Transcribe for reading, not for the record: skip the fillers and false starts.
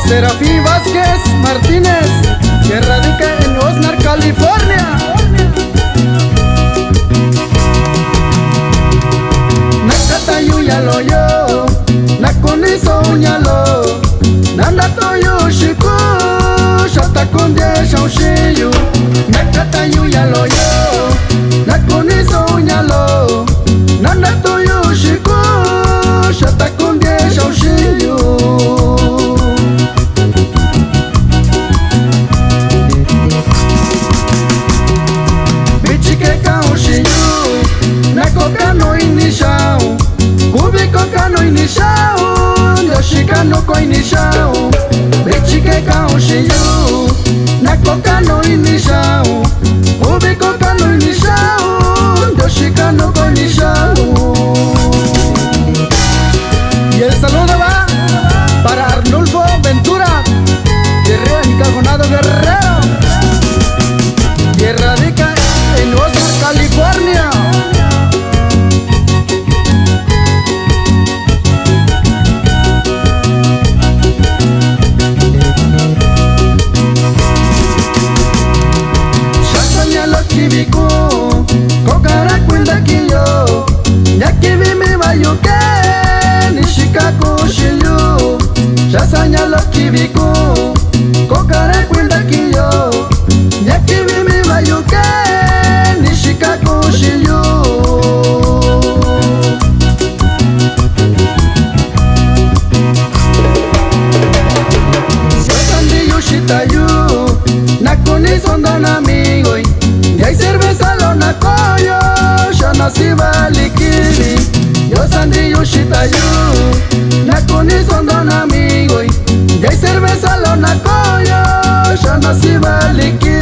Serafín Vázquez Martínez, que radica en Oxnard, California. Nakatayu yalo yo, nakoniso unyalo, nandato yo shiku, shata kondye shaushiyu. Nakatayu yalo yo, nakoniso unyalo, nandato yo shiku, shata kondye shaushiyu. Nakokano inishao, kubikokano inishao, yoshikano ko inishao, bichike kao shiyu. Nakokano inishao, kubikokano inishao, yoshikano ko inishao. Y el saludo va para Arnulfo Ventura, Guerrero Encajonado Guerrero, que radica en Oxnard, California. Kibiko, kokarakwenda kiyo, nyakibimi bayuke, nishikako shiyu. Shasanyalo kibiko, kokarakwenda kiyo, nyakibimi bayuke, nishikako shiyu. Shasandi yoshitayu, nakoni sondana amigo. Y hay cerveza lo nakoyo, yo no siba likiri. Yo sandi yo shitayu, nakoni sondon amigo. Y hay cerveza lo nakoyo, yo no siba likiri.